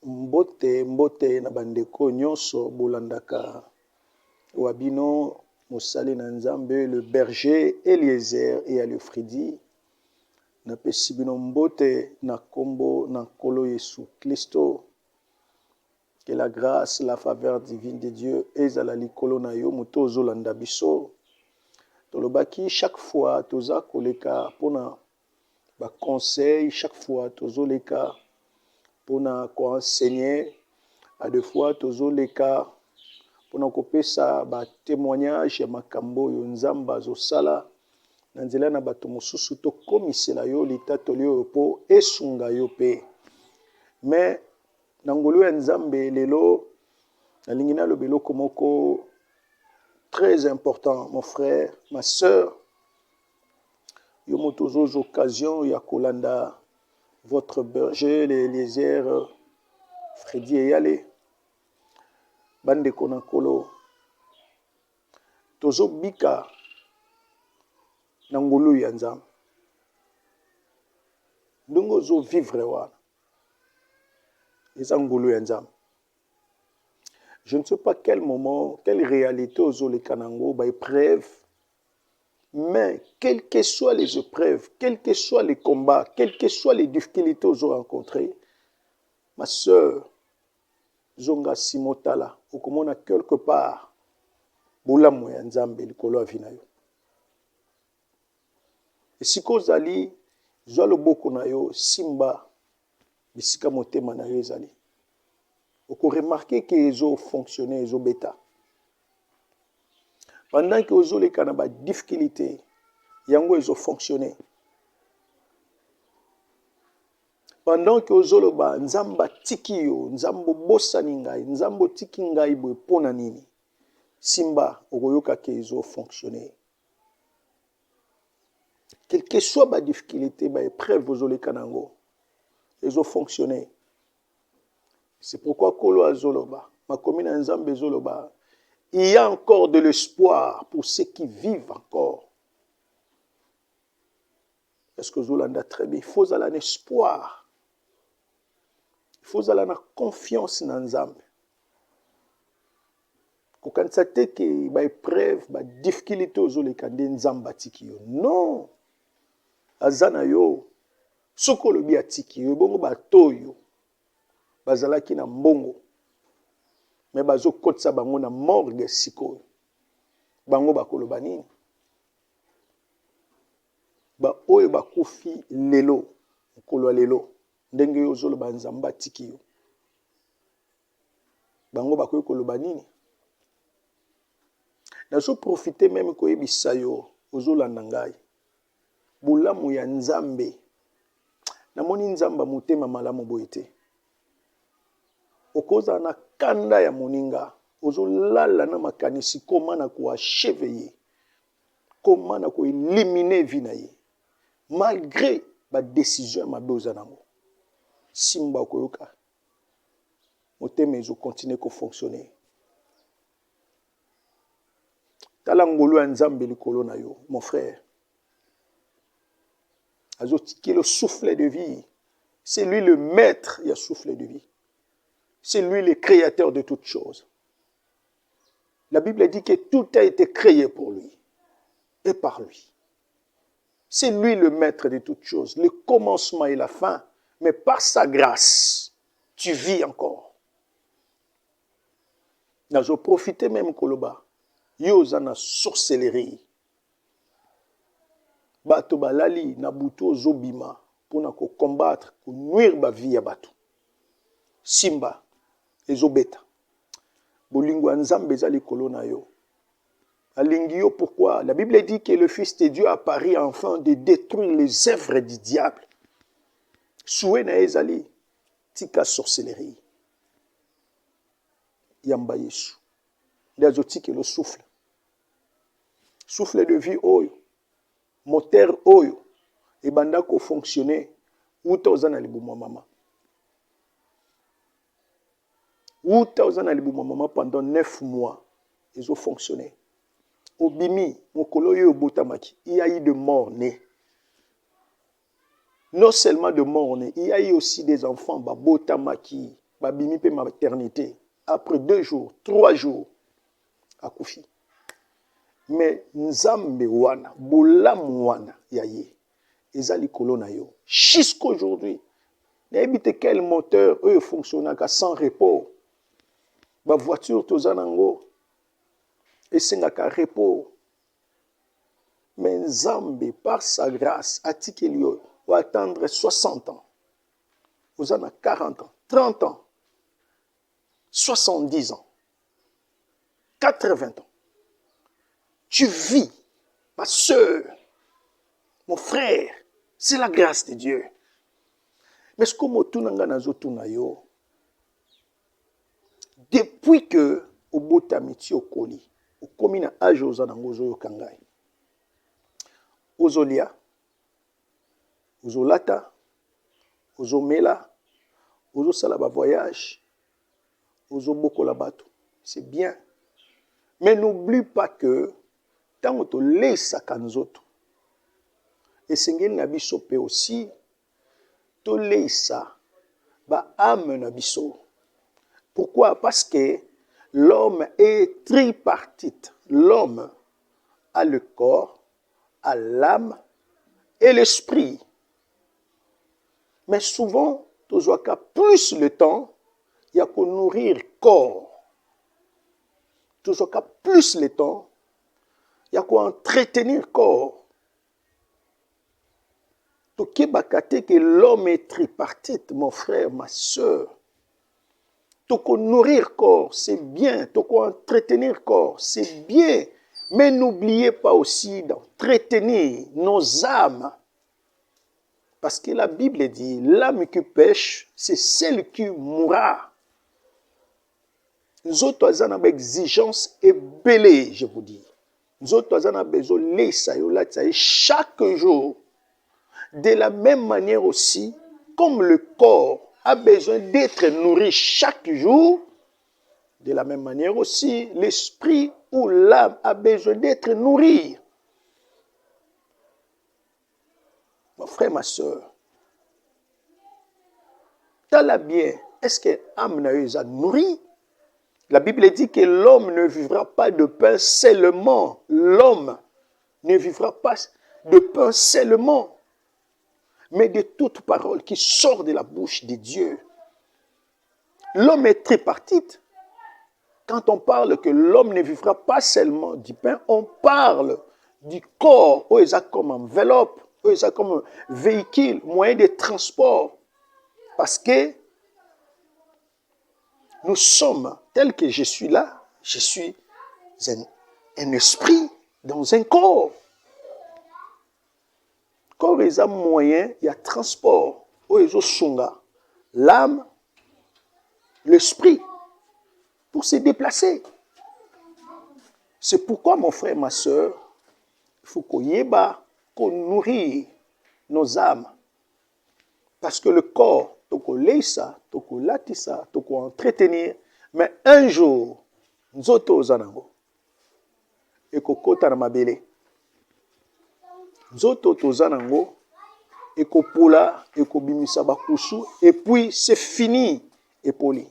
Mbote na bandeko nyonso bolandaka wabino mosali na nzambe le berger Eliezer et Alfredi na pesi bino mbote na kombo na nkolo Yesu Kristo. Que la grâce, la faveur divine de Dieu ezala likolo na yo moto ozolanda biso. Tolobaki chaque fois toza koleka pona ba conseil, chaque fois tozoleka pona ko enseigner, à deux fois tozoleka pona kopesa ba témoignage ya makambo yo nzamba azosala na nzela na bato mosusu tokomisela yo litato lio po esunga yo pe. Mais na ngolu ya nzambe lelo nalingi naloba eloko moko très important, mon frère, ma sœur. Yo moto ozo occasion ya kolanda votre berger Eliezer Fredi Eyale bande kona kolo tozo bika na ngolu ya nzambe ndongo zo vivre wana eza ngolu ya nzambe. Je ne sais pas quel moment, quelle réalité aux les kanango, bah épreuve, mais quelles que soient les épreuves, quels que soient les combats, quelles que soient les difficultés aux rencontrées, ma sœur, zonga simotala, ou comme on a quelque part, boula moya nzambe likolo avinayo. Et si kozali, zalo boko na yo, simba, bisika motema na yo ezali. Vous pouvez remarquer qu'ils ont fonctionné, ils ont bêta. Pendant que vous avez des difficultés, ils ont fonctionné. Pendant que vous avez nzamba tikiyo, nzambo bosani ngai, nzambo tiki ngai bo pona nini. Simba okoyoka ke ils ont fonctionné. Quelle que soit la difficulté, la épreuve vous avez kanango, ils ont fonctionné. C'est pourquoi Kolo Azoloba, ma commune Nzambe Zoloba, il y a encore de l'espoir pour ceux qui vivent encore. Est-ce que Zolanda très bien? Il faut avoir un espoir. Il faut avoir une confiance dans Nzambe. Quand ça te que ba épreuve, ba difficulté aux olekande Nzamba tikio. Non. Azana yo. Sokolo bi atikio, bongo ba toyo. Bazalaki na mbongo mais bazo kotsa bango na morgue sikoyo bango bakoloba nini ba oyo bakufi lelo nkolo lelo ndenge yo zoloba nzamba tiki yo bango bakoyi koloba nini nazo profiter même koyebisa yo ozolanda ngai bulamu ya nzambe namoni nzamba motema malamu boye te. Okoza na kanda ya moninga ozolala na makanisi koma na ko achever koma na ko éliminer vie na ye malgré ba décision mabe ozanango simba koyoka motema ezo continuer ko fonctionner tala ngolo ya nzambe likolo na yo mon frère azo tiki le souffle de vie, c'est lui le maître ya souffle de vie. C'est lui le créateur de toutes choses. La Bible dit que tout a été créé pour lui et par lui. C'est lui le maître de toutes choses, le commencement et la fin. Mais par sa grâce, tu vis encore. Nazo profité même koloba. Yo zana sorcellerie. Bato balali na buto zobima pour na ko combattre, pour nuire ba vie ya bato. Simba ezobeta bolingo nzambe ezali kolona yo alingi yo. Pourquoi la Bible dit que le Fils de Dieu apparaît afin de détruire les œuvres du diable. Soué na ezali tika sorcellerie yamba Yesu ndazo tiki le souffle de vie oyo moteur oyo ebanda ko fonctionner uta ozana libuma mama. Où maman pendant 9 mois, ils ont fonctionné. Obimi, il y a eu de morts nés. Non seulement de morts nés, il y a eu aussi des enfants, Botamaki, babimi pe maternité. Après 2 jours, 3 jours, akufi. Mais nzambe wana, bolamu wana ya ye, eza likolo na yo. Jusqu'aujourd'hui, n'habite quel moteur eux fonctionnent sans repos. Ba voiture toza nango esengaka repos. Mais nzambe par sa grâce atikeli yo ou attendre 60 ans. Vous en avez 40 ans, 30 ans, 70 ans, 80 ans. Tu vis, ma soeur, mon frère, c'est la grâce de Dieu. Mais ce que yo, depuis que au botamiti au koli, au komina âge aux anangozo yo kangai, ozolia, ozolata, ozomela, ozosala voyage, ozobokola bato, c'est bien. Mais n'oublie pas que tant que tu laisses kanzoto, et sengeli na biso pe aussi, tu laisses ba âme na biso. Pourquoi? Parce que l'homme est tripartite. L'homme a le corps, a l'âme et l'esprit. Mais souvent, tu vois qu'à plus le temps, il y a qu'à nourrir le corps. Tu vois qu'à plus le temps, il y a qu'à entretenir le corps. Tu sais que l'homme est tripartite, mon frère, ma soeur. Tu peux nourrir le corps, c'est bien. Tu peux entretenir le corps, c'est bien. Mais n'oubliez pas aussi d'entretenir nos âmes. Parce que la Bible dit, l'âme qui pêche, c'est celle qui mourra. Nous autres, nous avons une exigence ébélée, je vous dis. Nous autres, nous avons besoin de chaque jour. De la même manière aussi, comme le corps a besoin d'être nourri chaque jour, de la même manière aussi, l'esprit ou l'âme a besoin d'être nourri. Mon frère, ma soeur, t'as bien, est-ce que l'âme n'a nourri? La Bible dit que l'homme ne vivra pas de pain seulement. L'homme ne vivra pas de pain seulement, mais de toute parole qui sort de la bouche de Dieu. L'homme est tripartite. Quand on parle que l'homme ne vivra pas seulement du pain, on parle du corps, où il a comme enveloppe, où il a comme véhicule, moyen de transport. Parce que nous sommes, tel que je suis là, je suis un esprit dans un corps. Corps est un moyen, il y a transport, où il y a l'âme, l'esprit, pour se déplacer. C'est pourquoi, mon frère, ma soeur, il faut qu'on nourrit nos âmes. Parce que le corps, tu peux laisser, tu peux latisser, tu peux entretenir, mais un jour, nous autres, et kokota na mabele. Nous autres, et kopola, et kobimisa bakusu, et puis c'est fini, et poli.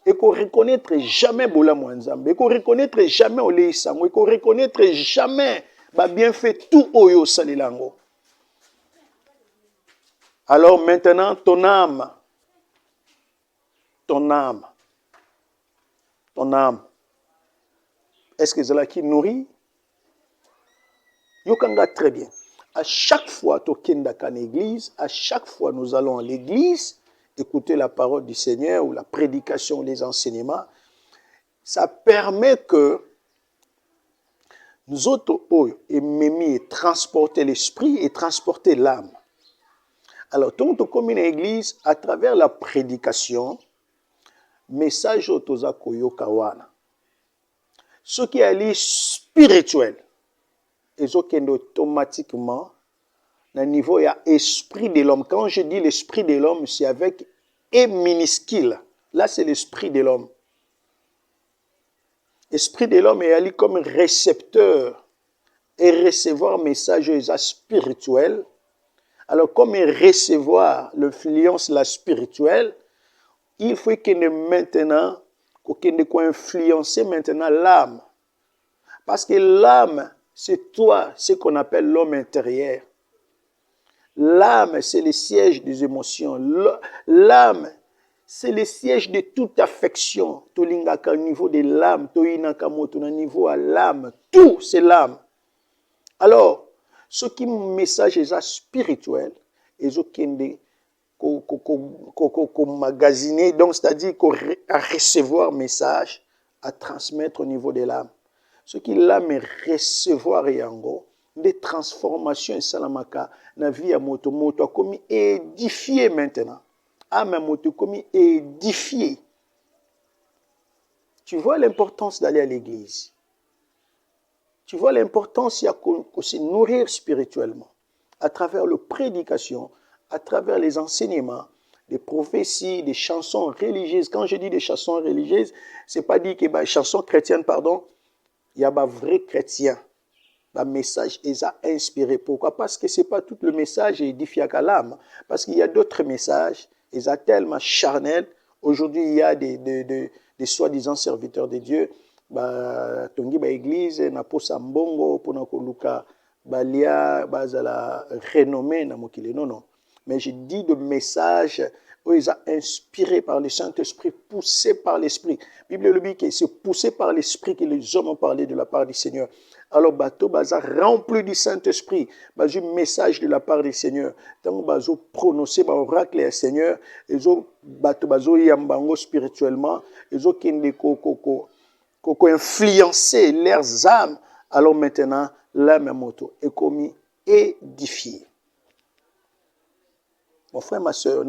Et qu'on reconnaître jamais Bola Mwanzambe, et qu'on reconnaître jamais Oleisango, et qu'on reconnaître jamais ba bien fait tout Oyo Salilango. Alors maintenant, ton âme, est-ce que c'est là qui nourrit? Yokanga très bien. À chaque fois, à l'église, à chaque fois nous allons à l'église, écouter la parole du Seigneur ou la prédication, les enseignements, ça permet que nous autres, et transporter l'esprit et transporter l'âme. Alors, tout comme une église, à travers la prédication, message autoza koyoka wana. Ce qui est spirituel, ils ont automatiquement au niveau il esprit de l'homme. Quand je dis l'esprit de l'homme, c'est avec E minuscule. Là, c'est l'esprit de l'homme. L'esprit de l'homme est allé comme récepteur et recevoir message spirituel. Alors, comme recevoir l'influence la spirituelle, il faut que maintenant, qu'on influencer maintenant l'âme. Parce que l'âme, c'est toi, ce qu'on appelle l'homme intérieur. L'âme, c'est le siège des émotions. L'âme, c'est le siège de toute affection. Tolingaka au niveau de l'âme, toinaka moto au niveau à l'âme. Tout, c'est l'âme. Alors, ce qui message est spirituel, et ce qui est magasiner, donc c'est-à-dire à recevoir message, à transmettre au niveau de l'âme. Ce qui l'âme est recevoir yango, des transformations et salamaka, na vie à moto moto comme édifié maintenant. Âme à moto comme édifié. Tu vois l'importance d'aller à l'église. Tu vois l'importance de se nourrir spirituellement à travers la prédication, à travers les enseignements, des prophéties, des chansons religieuses. Quand je dis des chansons religieuses, ce n'est pas dire que les chansons chrétiennes, pardon, il y a des vrais chrétiens. Le message est inspiré. Pourquoi? Parce que ce n'est pas tout le message édifié à l'âme. Parce qu'il y a d'autres messages, ils sont tellement charnels. Aujourd'hui, il y a des soi-disant serviteurs de Dieu. Tongi ba église na posa mbongo pona koluka balia bazala renommé na mokili. Non. Mais je dis de messages où ils sont inspirés par le Saint-Esprit, poussés par l'Esprit. La Bible le dit que c'est poussé par l'Esprit que les hommes ont parlé de la part du Seigneur. Alors, bateau baza rempli du Saint-Esprit, bazo message de la part du Seigneur. Tant bazo prononcer ba oracle au Seigneur, ils ont bateau bazo yambango spirituellement, ils ont kende ko influencer leurs âmes. Alors maintenant, l'âme moto est commis édifiée. Mon frère, ma soeur,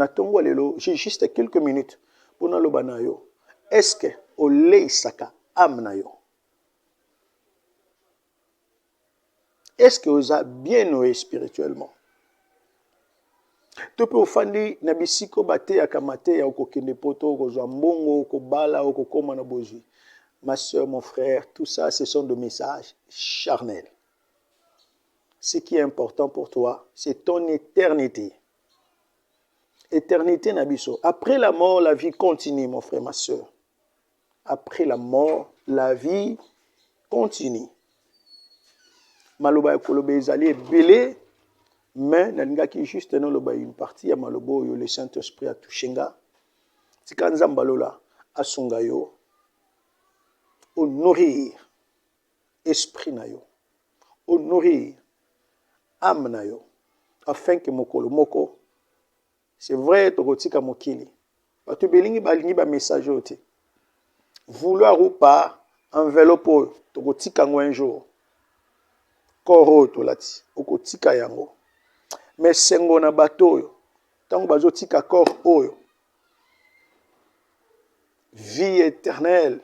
j'ai juste quelques minutes pour nous le. Est-ce que au leisaka amnayo? Est-ce que vous avez bien noué spirituellement? Tu peux faire na bisiko bate ya kamate ya okokende poto kozwa mbongo okobala okokoma na bozwi. Ma soeur, mon frère, tout ça, ce sont des messages charnels. Ce qui est important pour toi, c'est ton éternité. Éternité nabiso. Après la mort, la vie continue, mon frère, ma soeur. Après la mort, la vie continue. Maloba kolobe ezali belé, mais nalingaki juste non loba une partie ya malobo yo le Saint-Esprit a touché nga. Tika nzamba lola asunga yo au nourrir esprit na yo, au nourrir âme na yo, afin que mokolo moko. C'est vrai, tokotika mokili. Batu belingi balingi ba message ote. Vouloir ou pas, enveloppe tokotika ngo un jour. Koro tolati, okotika yango. Mais sengo na bato yo, tango bazotika kor oyo. Vie éternelle.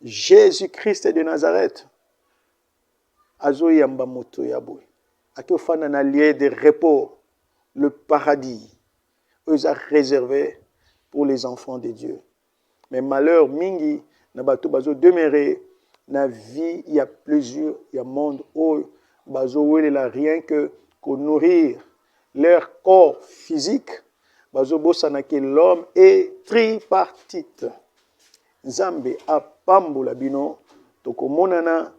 Jésus-Christ de Nazareth. Azo yamba moto yaboy. Aki ofana na lieu de repos. Le paradis, eux a réservé pour les enfants de Dieu. Mais malheur, mingi, na bato bazo demeurer, na vie, il y a plusieurs, il y a monde où bazo wele la rien que nourrir leur corps physique, bazo bosana que l'homme est tripartite. Nzambe apambola bino, toko monana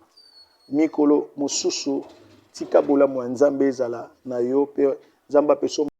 mikolo mususu tika bola mwa nzambe ezala na yo pe nzamba peso